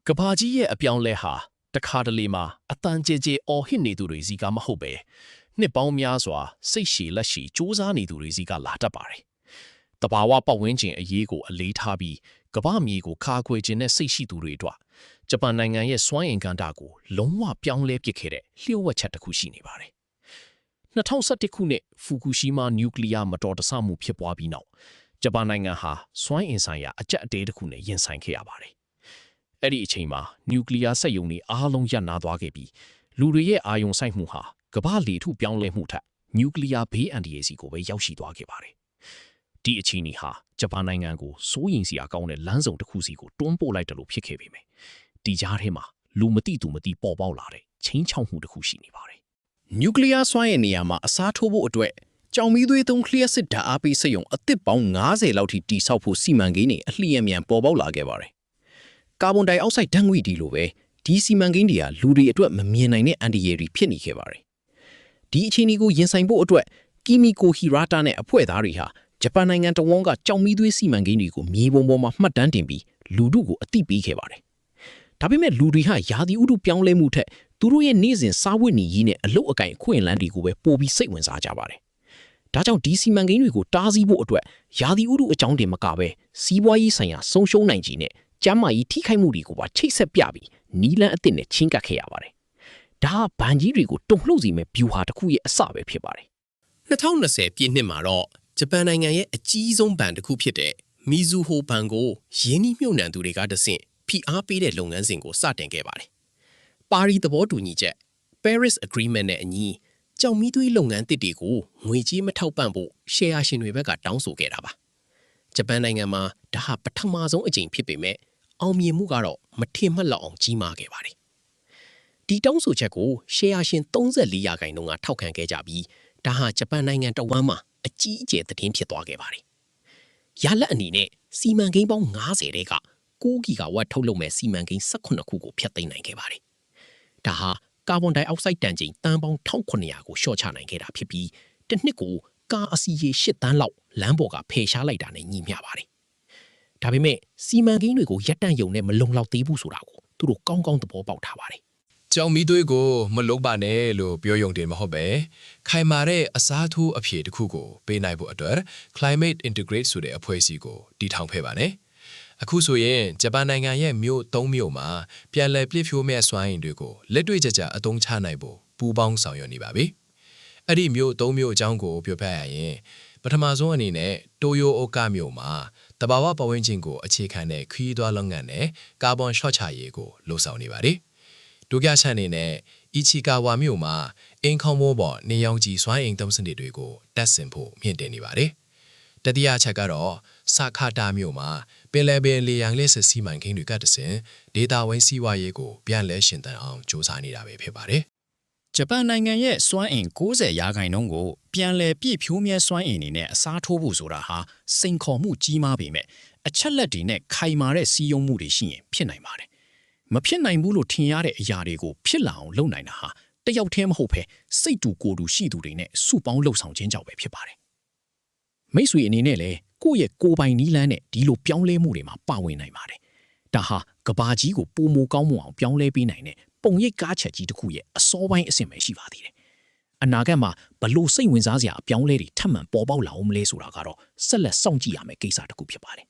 ကဘာကြီးရဲ့အပြောင်းလဲဟာတခါတလေမှာအတန်ကြေကြေအော်ဟစ်နေသူတွေစီကမဟုတ်ပဲနှစ်ပေါင်းများစွာစိတ်ရှည်လက်ရှည်စူးစမ်းနေသူတွေစီကလာတတ်ပါတယ်။တဘာဝပတ်ဝန်းကျင်အရေးကိုအလေးထားပြီးကဘာမြေကိုခါခွေခြင်းနဲ့စိတ်ရှိသူတွေအတွက်ဂျပန်နိုင်ငံရဲ့စွမ်းအင်ကဏ္ဍကိုလုံးဝပြောင်းလဲပစ်ခဲ့တဲ့လျှို့ဝှက်ချက်တစ်ခုရှိနေပါတယ်။2011ခုနှစ်ဖူကူရှီမာနျူကလ িয়ার မတော်တဆမှုဖြစ်ပွားပြီးနောက်ဂျပန်နိုင်ငံဟာစွမ်းအင်ဆိုင်ရာအကျပ်အတဲတစ်ခုနဲ့ရင်ဆိုင်ခဲ့ရပါတယ်။အဲ့ဒီအချိန်မှာနျူကလ িয়ার စက်ရုံတွေအားလုံးရပ်နားသွားခဲ့ပြီးလူတွေရဲ့အာရုံစိုက်မှုဟာကမ္ဘာလေထုပြောင်းလဲမှုထက်နျူကလ িয়ার ဘေးအန္တရာယ်စီကိုပဲရောက်ရှိသွားခဲ့ပါတယ်။ဒီအခြေအနေဟာဂျပန်နိုင်ငံကိုစိုးရိမ်စရာကောင်းတဲ့လမ်းစုံတစ်ခုစီကိုတွန်းပို့လိုက်တယ်လို့ဖြစ်ခဲ့ပေမယ့်ဒီကြားထဲမှာလူမသိသူမသိပေါ်ပေါက်လာတဲ့ချင်းချောက်မှုတစ်ခုရှိနေပါတယ်။ နျူကလ িয়ার စွမ်းအင်နေရာမှာအစားထိုးဖို့အတွက်ကြောင်မီးသွေးသုံးလျှက်စစ်ဓာတ်အားပေးစက်ရုံအသစ်ပေါင်း90လောက်ထိတိစောက်ဖို့စီမံကိန်းတွေအလျင်အမြန်ပေါ်ပေါက်လာခဲ့ပါတယ်။ကာဗွန်ဒိုင်အောက်ဆိုက်ဓာတ်ငွေ့ဒီလိုပဲဒီစီမံကိန်းတွေကလူတွေအတွက်မမြင်နိုင်တဲ့အန္တရာယ်တွေဖြစ်နေခဲ့ပါတယ်။ဒီအခြေအနေကိုရင်ဆိုင်ဖို့အတွက်ကီမီကိုဟီရာတာနဲ့အဖွဲ့သားတွေဟာဂျပန်နိုင်ငံတဝန်းကကြောင်မီးသွေးစီမံကိန်းတွေကိုမြေပုံပေါ်မှာမှတ်တမ်းတင်ပြီးလူထုကိုအသိပေးခဲ့ပါတယ်။ဒါပေမဲ့လူတွေဟာရာသီဥတုပြောင်းလဲမှုထက်သူတို့ရဲ့နေ့စဉ်စားဝတ်နေရေးနဲ့အလုပ်အကင်အခွင့်အလမ်းတွေကိုပဲပိုပြီးစိတ်ဝင်စားကြပါတယ်။ဒါကြောင့်ဒီစီမံကိန်းတွေကိုတားဆီးဖို့အတွက်ရာသီဥတုအကြောင်းတင်မကပဲစီးပွားရေးဆိုင်ရာဆုံးရှုံးနိုင်ခြင်းနဲ့ကျန်းမာရေးထိခိုက်မှုတွေကိုပါချိတ်ဆက်ပြပြီးနီလန်းအသစ်နဲ့ချင်းကပ်ခဲ့ရပါတယ်။ဒါဟာဗန်ကြီးတွေကိုတုံ့လှုပ်စီမဲ့ view ဟာတစ်ခုရဲ့အစပဲဖြစ်ပါတယ်။2020ပြည့်နှစ်မှာတော့ဂျပန်နိုင်ငံရဲ့အကြီးဆုံးဘဏ်တစ်ခုဖြစ်တဲ့မီဇူဟိုဘဏ်ကိုရင်းနှီးမြှုပ်နှံသူတွေကတဆင့်ဖိအားပေးတဲ့လုပ်ငန်းစဉ်ကိုစတင်ခဲ့ပါတယ်။ပါရီသဘောတူညီချက် Paris Agreement နဲ့အညီကြောင်မီးသွေးလုပ်ငန်းတစ်တွေကိုငွေကြေးမထောက်ပံ့ဖို့ရှယ်ယာရှင်တွေဘက်ကတောင်းဆိုခဲ့တာပါ။ဂျပန်နိုင်ငံမှာဒါဟာပထမဆုံးအကြိမ်ဖြစ်ပေမဲ့အောင်မြင်မှုကတော့မထင်မှတ်လောက်အောင်ကြီးမားခဲ့ပါတယ်။ဒီတောင်းဆိုချက်ကိုရှယ်ယာရှင်34%ကထောက်ခံခဲ့ကြပြီးဒါဟာဂျပန်နိုင်ငံတဝန်းမှာအကြီးအကျယ်သတင်းဖြစ်သွားခဲ့ပါတယ်။ရလဒ်အနေနဲ့စီမံကိန်းပေါင်း90တဲက9ဂီဂါဝတ်ထုတ်လုပ်မဲ့စီမံကိန်း18ခုကိုဖျက်သိမ်းနိုင်ခဲ့ပါတယ်။ဒါဟာကာဗွန်ဒိုင်အောက်ဆိုက်တန်ချိန်တန်ပေါင်း1900ကိုလျှော့ချနိုင်ခဲ့တာဖြစ်ပြီးတစ်နှစ်ကိုကားအစီးရေ8တန်းလောက်လမ်းပေါ်ကဖယ်ရှားလိုက်တာနဲ့ညီမျှပါတယ်။ဒါပေမဲ့စီမံကိန်းတွေကိုရပ်တန့်ရုံနဲ့မလုံလောက်သေးဘူးဆိုတာကိုသူတို့ကောင်းကောင်းသဘောပေါက်ထားပါတယ်။ကြောင်မီးသွေးကိုမလုံပါနဲ့လို့ပြောရုံတင်မဟုတ်ပဲခိုင်မာတဲ့အစားထိုးအဖြေတစ်ခုကိုပေးနိုင်ဖို့အတွက် Climate Integrate ဆိုတဲ့အဖွဲ့အစည်းကိုတည်ထောင်ခဲ့ပါတယ်။အခုဆိုရင်ဂျပန်နိုင်ငံရဲ့မြို့3မြို့မှာပြန်လည်ပြည့်ဖြိုးမဲ့စွမ်းအင်တွေကိုလက်တွေ့ကျကျအသုံးချနိုင်ဖို့ပူးပေါင်းဆောင်ရွက်နေပါပြီ။အဲ့ဒီမြို့3မြို့အကြောင်းကိုပြောပြရရင်ပထမဆုံးအနေနဲ့တိုယိုအိုကာမြို့မှာတဘာဝပတ်ဝန်းကျင်ကိုအခြေခံတဲ့ခရီးသွားလုပ်ငန်းနဲ့ကာဗွန်လျှော့ချရေးကိုလှုံ့ဆော်နေပါတယ်။ဒုတိယချက်အနေနဲ့အီချီကာဝါမြို့မှာအင်ခေါမိုးပေါ်နေရောင်ခြည်စွမ်းအင်သုံးစနစ်တွေကိုတက်ဆင်ဖို့မြင့်တင်နေပါတယ်။တတိယချက်ကတော့ဆာခါတာမြို့မှာပင်လယ်ပင်လေယာဉ်လက်စစ်စီမံကိန်းတွေကတဆင်ဒေတာဝိုင်းစီးပွားရေးကိုပြန်လဲရှင်သန်အောင်စ조사နေတာပဲဖြစ်ပါတယ်။ဂျပန်နိုင်ငံရဲ့စွမ်းအင်90%ကိုပြန်လည်ပြည့်ဖြိုးမြဲစွမ်းအင်တွေနဲ့အစားထိုးဖို့ဆိုတာဟာစိန်ခေါ်မှုကြီးမားပေမဲ့အချက်လက်တွေနဲ့ခိုင်မာတဲ့စီးရုံးမှုတွေရှိရင်ဖြစ်နိုင်ပါတယ်။မဖြစ်နိုင်ဘူးလို့ထင်ရတဲ့အရာတွေကိုဖြစ်လာအောင်လုပ်နိုင်တာဟာတယောက်တည်းမဟုတ်ဘဲစိတ်တူကိုယ်တူရှိသူတွေနဲ့စုပေါင်းလှုပ်ဆောင်ခြင်းကြောင့်ပဲဖြစ်ပါတယ်။မိတ်ဆွေအနေနဲ့လည်းကိုယ့်ရဲ့ကိုယ်ပိုင်နီးလန်းနဲ့ဒီလိုပြောင်းလဲမှုတွေမှာပါဝင်နိုင်ပါတယ်။ဒါဟာကဘာကြီးကိုပိုမိုကောင်းမွန်အောင်ပြောင်းလဲပေးနိုင်တဲ့ပုံရိပ်ကားချက်ကြီးတစ်ခုရဲ့အစောပိုင်းအဆင့်ပဲရှိပါသေးတယ်။အနာဂတ်မှာဘလို့စိတ်ဝင်စားစရာအပြောင်းလဲတွေထပ်မံပေါ်ပေါက်လာအောင်မလဲဆိုတာကတော့ဆက်လက်စောင့်ကြည့်ရမယ့်ကိစ္စတစ်ခုဖြစ်ပါတယ်